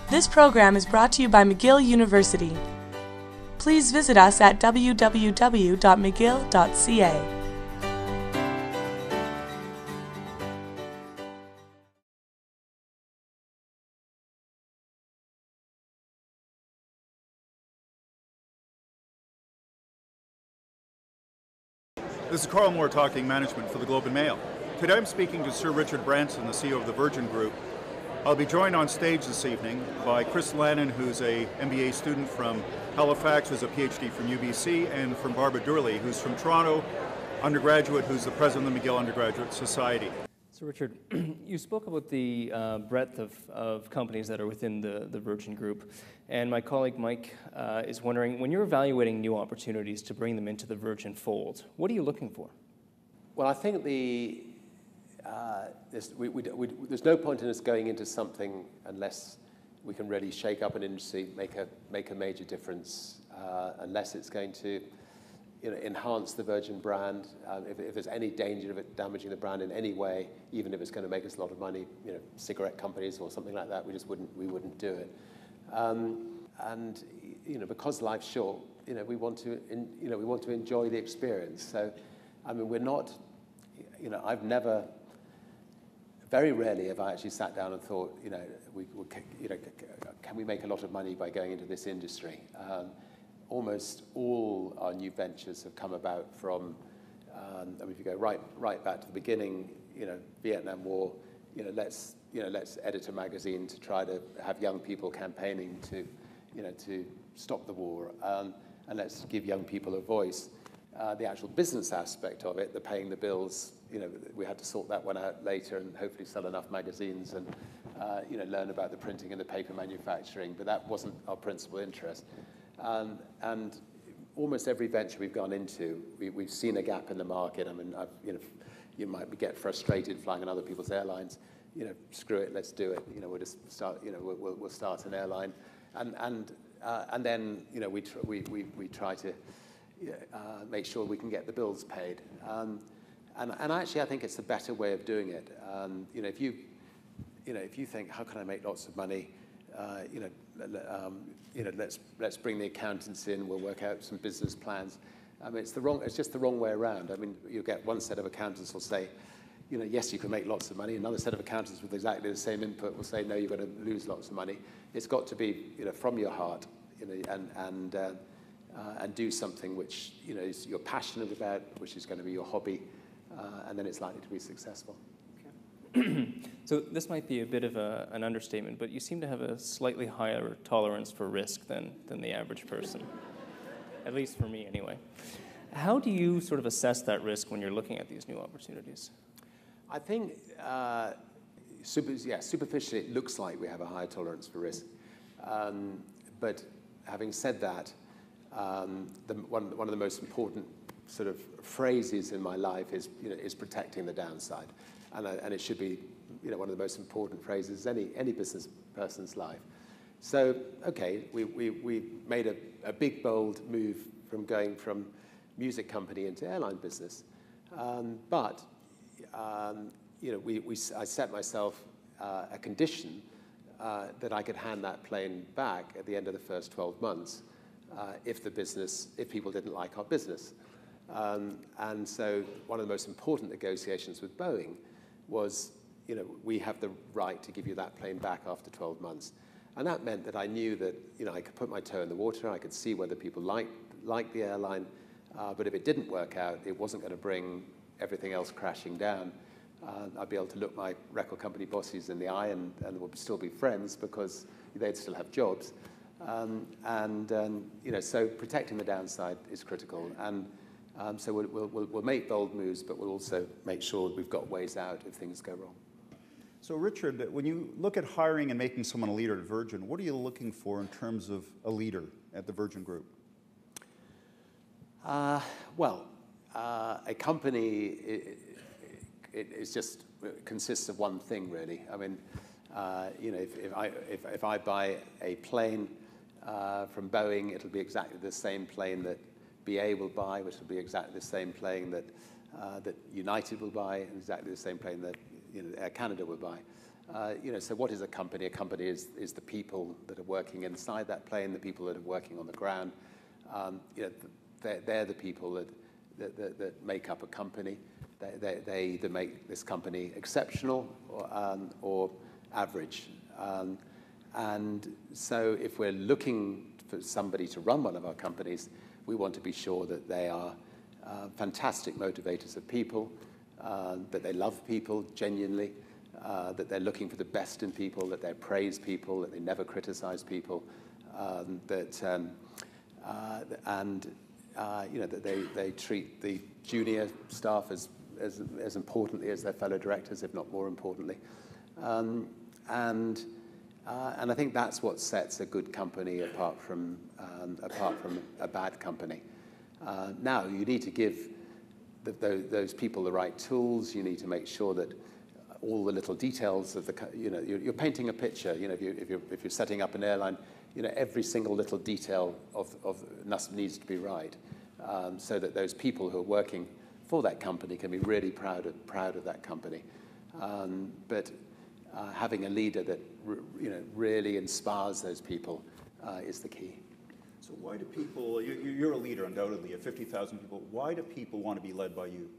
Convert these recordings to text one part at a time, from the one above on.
This program is brought to you by McGill University. Please visit us at www.mcgill.ca. This is Carl Moore talking management for the Globe and Mail. Today I'm speaking to Sir Richard Branson, the CEO of the Virgin Group. I'll be joined on stage this evening by Chris Lannon, who's a MBA student from Halifax, who's a PhD from UBC, and from Barbara Durley, who's from Toronto, undergraduate, who's the president of the McGill Undergraduate Society. So Richard, you spoke about the breadth of companies that are within the Virgin Group, and my colleague Mike is wondering, when you're evaluating new opportunities to bring them into the Virgin fold, what are you looking for? Well, I think there's no point in us going into something unless we can really shake up an industry, make a major difference, unless it's going to enhance the Virgin brand. If there's any danger of it damaging the brand in any way, even if it's going to make us a lot of money, cigarette companies or something like that, we wouldn't do it. And because life's short, we want to enjoy the experience. So, I mean, we're not, I've never. Very rarely have I actually sat down and thought, can we make a lot of money by going into this industry? Almost all our new ventures have come about from, if you go right back to the beginning, Vietnam War, let's edit a magazine to try to have young people campaigning to stop the war, and let's give young people a voice. The actual business aspect of it, the paying the bills, we had to sort that one out later and hopefully sell enough magazines and, learn about the printing and the paper manufacturing, but that wasn't our principal interest. And almost every venture we've gone into, we've seen a gap in the market. I mean, you might get frustrated flying on other people's airlines. Screw it, let's do it. We'll just start. We'll start an airline, and then we try to make sure we can get the bills paid. And actually, I think it's a better way of doing it. If you think, how can I make lots of money? Let's bring the accountants in. We'll work out some business plans. I mean, it's just the wrong way around. I mean, you get one set of accountants will say, yes, you can make lots of money. Another set of accountants with exactly the same input will say, no, you're going to lose lots of money. It's got to be, from your heart, and do something which you're passionate about, which is going to be your hobby, and then it's likely to be successful. Okay. So this might be a bit of an understatement, but you seem to have a slightly higher tolerance for risk than the average person, at least for me anyway. How do you sort of assess that risk when you're looking at these new opportunities? I think superficially it looks like we have a higher tolerance for risk, but having said that, one of the most important sort of phrases in my life is protecting the downside, and it should be one of the most important phrases any business person's life. So okay, we made a big bold move from going from music company into airline business, but I set myself a condition that I could hand that plane back at the end of the first 12 months. If people didn't like our business. And so one of the most important negotiations with Boeing was, we have the right to give you that plane back after 12 months. And that meant that I knew that, I could put my toe in the water, I could see whether people liked the airline, but if it didn't work out, it wasn't going to bring everything else crashing down. I'd be able to look my record company bosses in the eye and we'll still be friends because they'd still have jobs. So protecting the downside is critical, and so we'll make bold moves, but we'll also make sure we've got ways out if things go wrong. So Richard, when you look at hiring and making someone a leader at Virgin, what are you looking for in terms of a leader at the Virgin Group? A company it consists of one thing really. I mean, if I buy a plane from Boeing, it'll be exactly the same plane that BA will buy, which will be exactly the same plane that United will buy, and exactly the same plane that Air Canada will buy. So what is a company? A company is the people that are working inside that plane, the people that are working on the ground. They're the people that make up a company. They either make this company exceptional or average. And so if we're looking for somebody to run one of our companies, we want to be sure that they are fantastic motivators of people, that they love people genuinely, that they're looking for the best in people, that they praise people, that they never criticize people, that they treat the junior staff as importantly as their fellow directors, if not more importantly. And I think that's what sets a good company apart from a bad company. Now, you need to give those people the right tools. You need to make sure that all the little details of you're painting a picture. If you're setting up an airline, every single little detail needs to be right, so that those people who are working for that company can be really proud of that company. But having a leader that really inspires those people is the key. So why do people? You're a leader, undoubtedly, of 50,000 people. Why do people want to be led by you?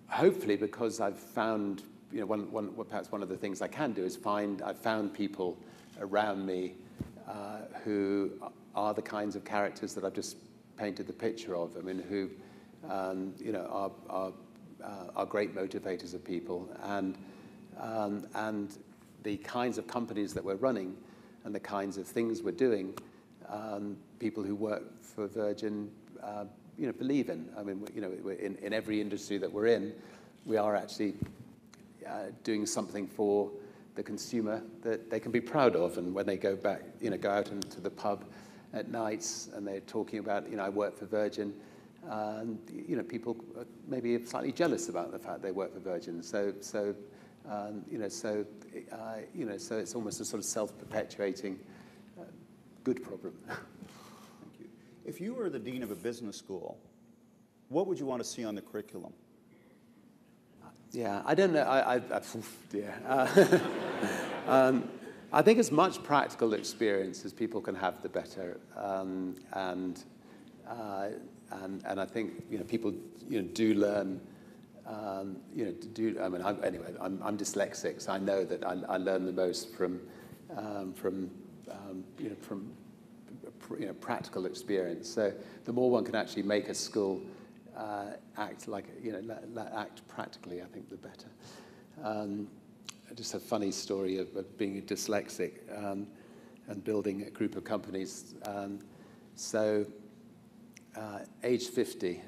Hopefully, because I've found. Perhaps one of the things I can do is I've found people around me who are the kinds of characters that I've just painted the picture of. I mean, who, are great motivators of people, and the kinds of companies that we're running, and the kinds of things we're doing, people who work for Virgin, believe in. I mean, in every industry that we're in, we are actually doing something for the consumer that they can be proud of. And when they go back, go out into the pub at nights and they're talking about, I work for Virgin, and people are maybe slightly jealous about the fact they work for Virgin. So it's almost a sort of self-perpetuating good problem. Thank you. If you were the dean of a business school, what would you want to see on the curriculum? Yeah, I don't know. I think as much practical experience as people can have, the better. And I think people do learn. I'm dyslexic, so I know that I learn the most from practical experience. So the more one can actually make a school act practically, I think the better. Just a funny story of being dyslexic and building a group of companies. Age 50,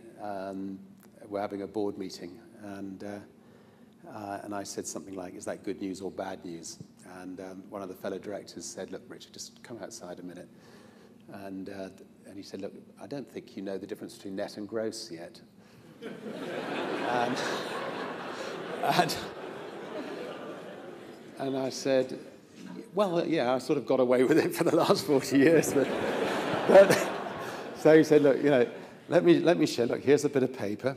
we're having a board meeting, and I said something like, "Is that good news or bad news?" And one of the fellow directors said, "Look, Richard, just come outside a minute." And he said, "Look, I don't think you know the difference between net and gross yet." And I said, "Well, yeah, I sort of got away with it for the last 40 years." But so he said, "Look, let me share. Look, here's a bit of paper.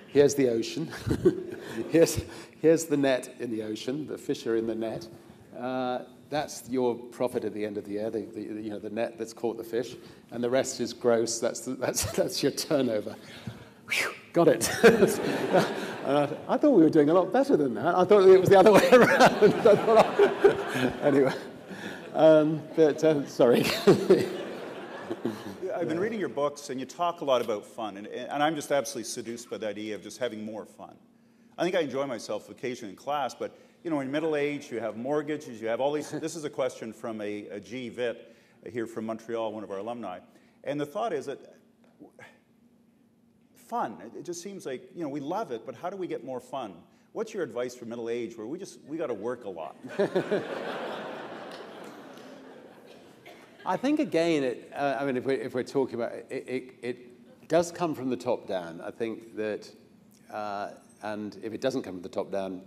Here's the ocean. here's the net in the ocean. The fish are in the net. That's your profit at the end of the year. The net that's caught the fish, and the rest is gross. That's your turnover." Whew, got it. I thought we were doing a lot better than that. I thought it was the other way around. Anyway, sorry. I've been reading your books, and you talk a lot about fun, and I'm just absolutely seduced by the idea of just having more fun. I think I enjoy myself occasionally in class, but in middle age, you have mortgages, you have all these. This is a question from a G. Vitt here from Montreal, one of our alumni, and the thought is that fun. It just seems like we love it, but how do we get more fun? What's your advice for middle age, where we got to work a lot? I think again, if we're talking about it does come from the top down. I think that, and if it doesn't come from the top down,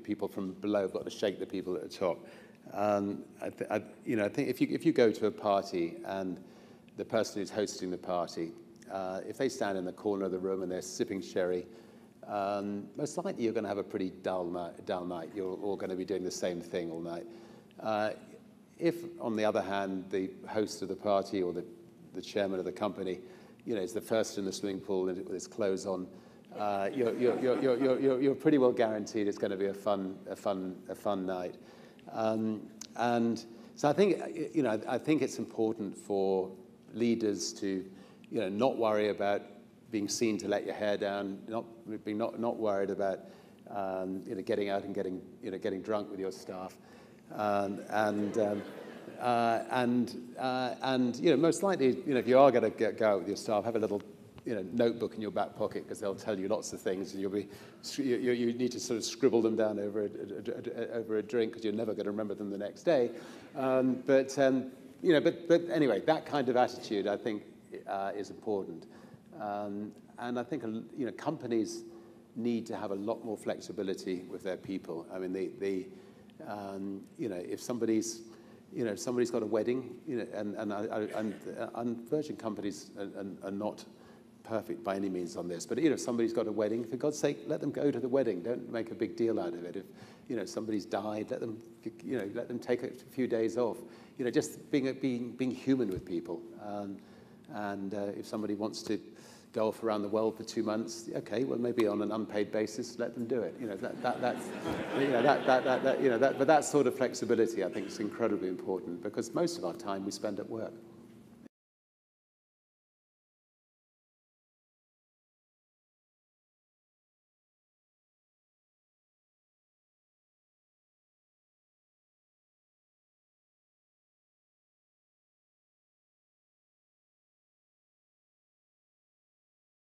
people from below have got to shake the people at the top. I think if you go to a party and the person who's hosting the party, if they stand in the corner of the room and they're sipping sherry, most likely you're going to have a pretty dull night. You're all going to be doing the same thing all night. If, on the other hand, the host of the party or the chairman of the company, is the first in the swimming pool with his clothes on, you're pretty well guaranteed it's going to be a fun night. And so I think it's important for leaders to not worry about being seen to let your hair down, not worried about getting out and getting drunk with your staff, and most likely if you are going to go out with your staff, have a little notebook in your back pocket, because they'll tell you lots of things, and you need to sort of scribble them down over a drink, because you're never going to remember them the next day. But anyway, that kind of attitude I think is important, and I think companies need to have a lot more flexibility with their people. I mean, if somebody's got a wedding, and Virgin companies are not perfect by any means on this, but if somebody's got a wedding, for God's sake, let them go to the wedding. Don't make a big deal out of it. If somebody's died, let them take a few days off. Just being human with people. And if somebody wants to go off around the world for 2 months, okay, well maybe on an unpaid basis, let them do it. But that sort of flexibility I think is incredibly important, because most of our time we spend at work.